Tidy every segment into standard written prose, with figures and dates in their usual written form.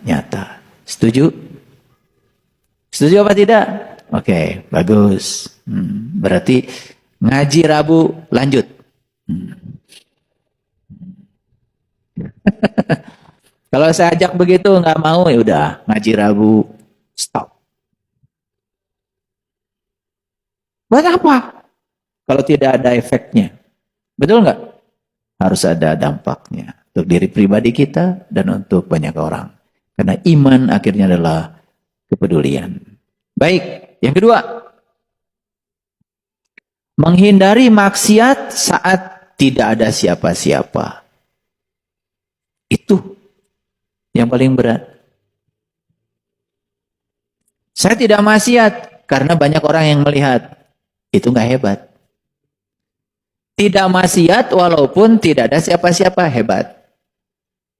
nyata. Setuju? Setuju apa tidak? Oke, bagus. Berarti ngaji Rabu lanjut. Kalau saya ajak begitu nggak mau, ya udah ngaji Rabu stop. Buat apa? Kalau tidak ada efeknya, betul nggak? Harus ada dampaknya untuk diri pribadi kita dan untuk banyak orang. Karena iman akhirnya adalah kepedulian. Baik, yang kedua, menghindari maksiat saat tidak ada siapa-siapa. Itu yang paling berat. Saya tidak maksiat karena banyak orang yang melihat. Itu nggak hebat. Tidak maksiat walaupun tidak ada siapa-siapa, hebat.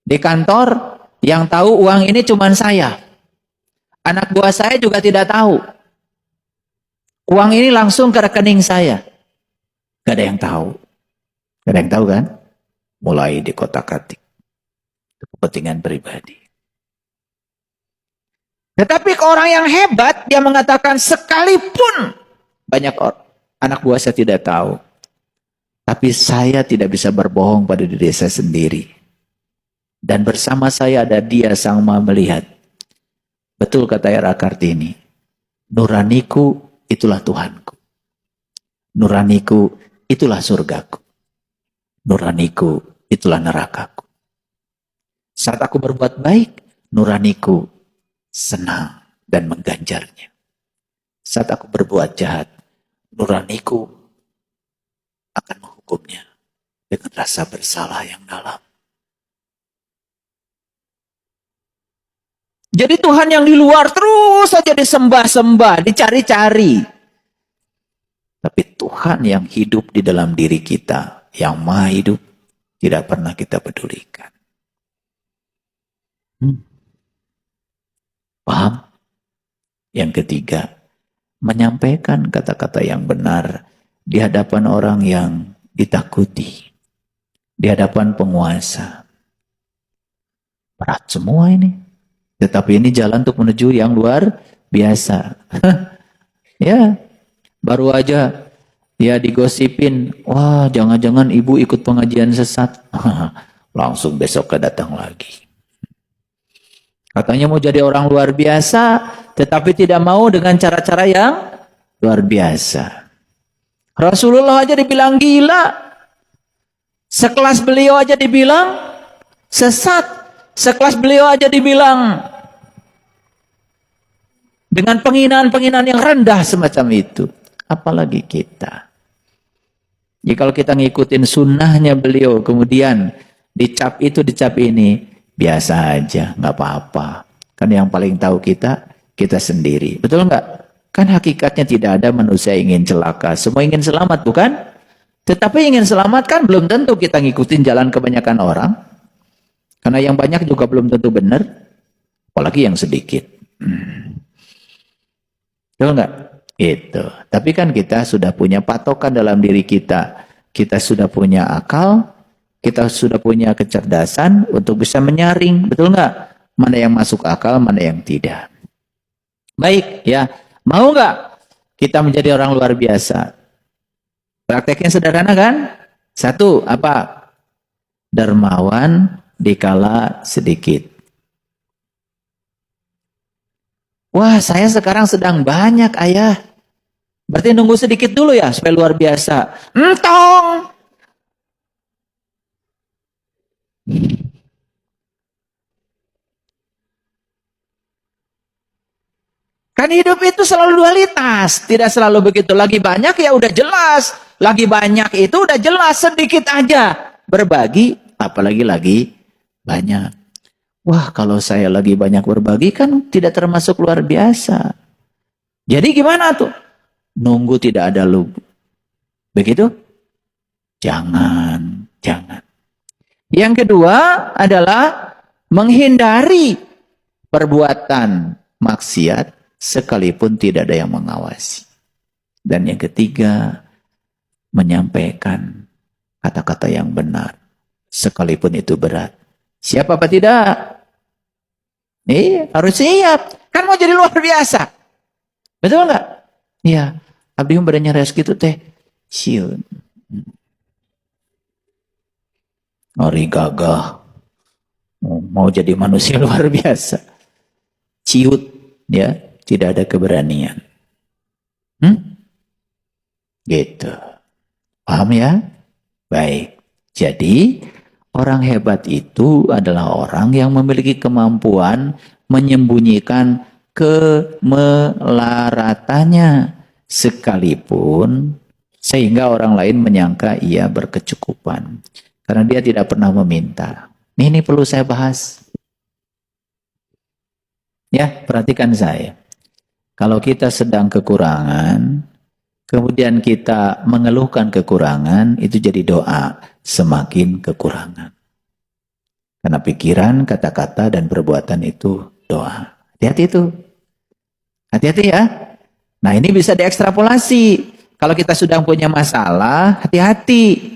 Di kantor yang tahu uang ini cuma saya. Anak buah saya juga tidak tahu. Uang ini langsung ke rekening saya. Gak ada yang tahu. Gak ada yang tahu kan? Mulai dikotak-katik. Kepentingan pribadi. Tetapi ke orang yang hebat, dia mengatakan sekalipun banyak orang, anak buah saya tidak tahu. Tapi saya tidak bisa berbohong pada diri saya sendiri. Dan bersama saya ada Dia Sang Maha Melihat. Betul kata R.A. Kartini. Nuraniku itulah Tuhanku. Nuraniku itulah surgaku. Nuraniku itulah nerakaku. Saat aku berbuat baik, nuraniku senang dan mengganjarnya. Saat aku berbuat jahat, nuraniku akan menghukumnya dengan rasa bersalah yang dalam. Jadi Tuhan yang di luar terus saja disembah-sembah, dicari-cari. Tapi Tuhan yang hidup di dalam diri kita, yang maha hidup, tidak pernah kita pedulikan. Paham? Yang ketiga, menyampaikan kata-kata yang benar di hadapan orang yang ditakuti, di hadapan penguasa. Berat semua ini. Tetapi ini jalan untuk menuju yang luar biasa. Ya, baru aja ya digosipin, wah jangan-jangan ibu ikut pengajian sesat. Langsung besok datang lagi. Katanya mau jadi orang luar biasa, tetapi tidak mau dengan cara-cara yang luar biasa. Rasulullah aja dibilang gila. Sekelas beliau aja dibilang sesat. Sekelas beliau aja dibilang dengan penghinaan-penghinaan yang rendah semacam itu. Apalagi kita. Jadi kalau kita ngikutin sunnahnya beliau, kemudian dicap itu, dicap ini, biasa aja, nggak apa-apa. Kan yang paling tahu kita sendiri. Betul nggak? Kan hakikatnya tidak ada manusia ingin celaka. Semua ingin selamat, bukan? Tetapi ingin selamat kan belum tentu kita ngikutin jalan kebanyakan orang. Karena yang banyak juga belum tentu benar. Apalagi yang sedikit. Betul nggak? Itu. Tapi kan kita sudah punya patokan dalam diri kita. Kita sudah punya akal. Kita sudah punya kecerdasan untuk bisa menyaring. Betul nggak? Mana yang masuk akal, mana yang tidak. Baik, ya. Mau nggak kita menjadi orang luar biasa? Prakteknya sederhana kan? Satu, apa? Dermawan dikala sedikit. Wah, saya sekarang sedang banyak, ayah. Berarti nunggu sedikit dulu ya, supaya luar biasa. Entong! Kan hidup itu selalu dualitas. Tidak selalu begitu. Lagi banyak ya udah jelas. Lagi banyak itu udah jelas. Sedikit aja. Berbagi, apalagi lagi banyak. Wah, kalau saya lagi banyak berbagi kan tidak termasuk luar biasa. Jadi gimana tuh? Nunggu tidak ada lu. Begitu? Jangan. Yang kedua adalah menghindari perbuatan maksiat sekalipun tidak ada yang mengawasi. Dan yang ketiga, menyampaikan kata-kata yang benar sekalipun itu berat. Siapa apa tidak? Iya, harus siap. Kan mau jadi luar biasa. Betul nggak? Iya. Abdi pada nyeres gitu teh. Siun. Ngeri gagah. Mau jadi manusia luar biasa. Ciut. Ya. Tidak ada keberanian. Gitu. Paham ya? Baik. Jadi, orang hebat itu adalah orang yang memiliki kemampuan menyembunyikan kemelaratannya sekalipun sehingga orang lain menyangka ia berkecukupan. Karena dia tidak pernah meminta. Ini perlu saya bahas. Ya, perhatikan saya. Kalau kita sedang kekurangan, kemudian kita mengeluhkan kekurangan, itu jadi doa, semakin kekurangan. Karena pikiran, kata-kata, dan perbuatan itu doa. Hati-hati itu. Hati-hati ya. Nah ini bisa diekstrapolasi. Kalau kita sudah punya masalah, hati-hati.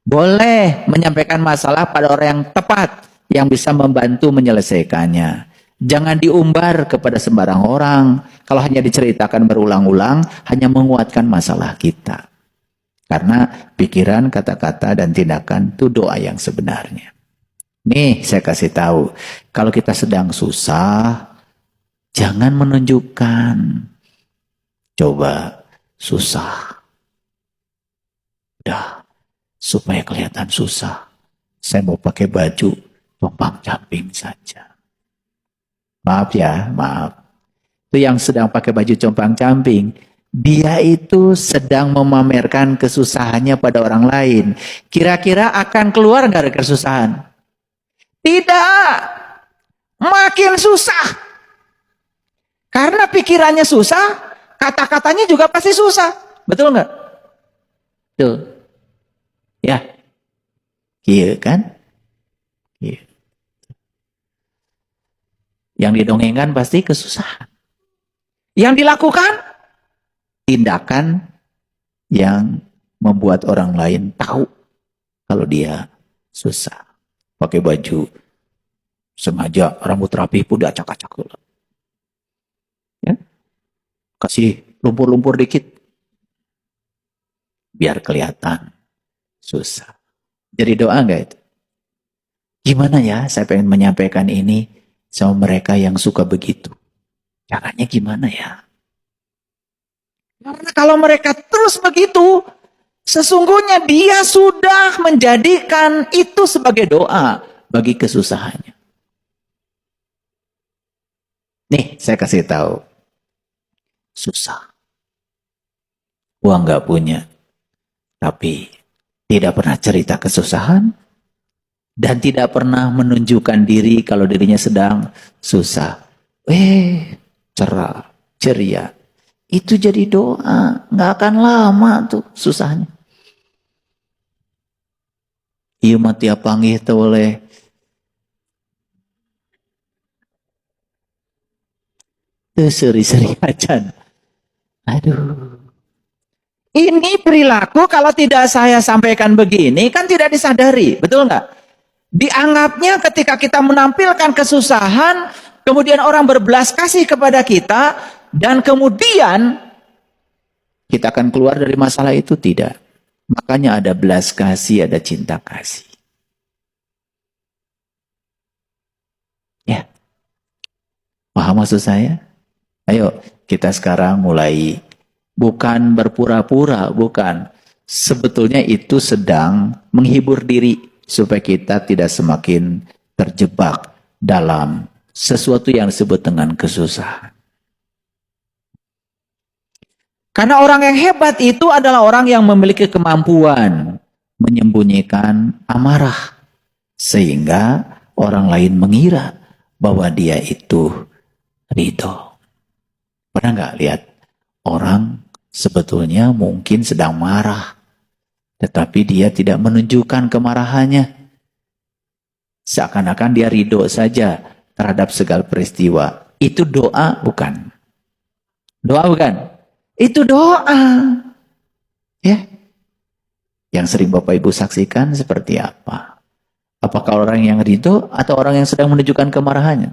Boleh menyampaikan masalah pada orang yang tepat, yang bisa membantu menyelesaikannya. Jangan diumbar kepada sembarang orang. Kalau hanya diceritakan berulang-ulang, hanya menguatkan masalah kita. Karena pikiran, kata-kata, dan tindakan itu doa yang sebenarnya. Nih, saya kasih tahu. Kalau kita sedang susah, jangan menunjukkan. Coba susah. Udah, supaya kelihatan susah. Saya mau pakai baju compang-camping saja. Maaf ya, maaf. Itu yang sedang pakai baju compang-camping, dia itu sedang memamerkan kesusahannya pada orang lain. Kira-kira akan keluar nggak dari kesusahan? Tidak. Makin susah. Karena pikirannya susah, kata-katanya juga pasti susah. Betul nggak? Betul. Ya. Iya kan? Iya. Yang didongengkan pasti kesusahan. Yang dilakukan tindakan yang membuat orang lain tahu kalau dia susah. Pakai baju sengaja rambut rapi pun acak-acak. Ya. Kasih lumpur-lumpur dikit biar kelihatan susah. Jadi doa enggak itu? Gimana ya saya pengen menyampaikan ini sama mereka yang suka begitu. Caranya gimana ya? Karena kalau mereka terus begitu, sesungguhnya dia sudah menjadikan itu sebagai doa bagi kesusahannya. Nih, saya kasih tahu. Susah. Uang nggak punya. Tapi tidak pernah cerita kesusahan. Dan tidak pernah menunjukkan diri kalau dirinya sedang susah. Cerah, ceria. Itu jadi doa. Nggak akan lama tuh susahnya. Iya mati panggih oleh seri-seri acan. Aduh. Ini perilaku kalau tidak saya sampaikan begini kan tidak disadari. Betul nggak? Dianggapnya ketika kita menampilkan kesusahan, kemudian orang berbelas kasih kepada kita, dan kemudian kita akan keluar dari masalah itu, tidak. Makanya ada belas kasih, ada cinta kasih. Ya. Paham maksud saya? Ayo, kita sekarang mulai bukan berpura-pura, bukan. Sebetulnya itu sedang menghibur diri supaya kita tidak semakin terjebak dalam sesuatu yang disebut dengan kesusahan. Karena orang yang hebat itu adalah orang yang memiliki kemampuan menyembunyikan amarah. Sehingga orang lain mengira bahwa dia itu ridho. Pernah nggak lihat orang sebetulnya mungkin sedang marah, tetapi dia tidak menunjukkan kemarahannya. Seakan-akan dia ridho saja terhadap segala peristiwa. Itu doa bukan? Doa bukan? Itu doa. Ya. Yang sering Bapak Ibu saksikan seperti apa? Apakah orang yang ridho atau orang yang sedang menunjukkan kemarahannya?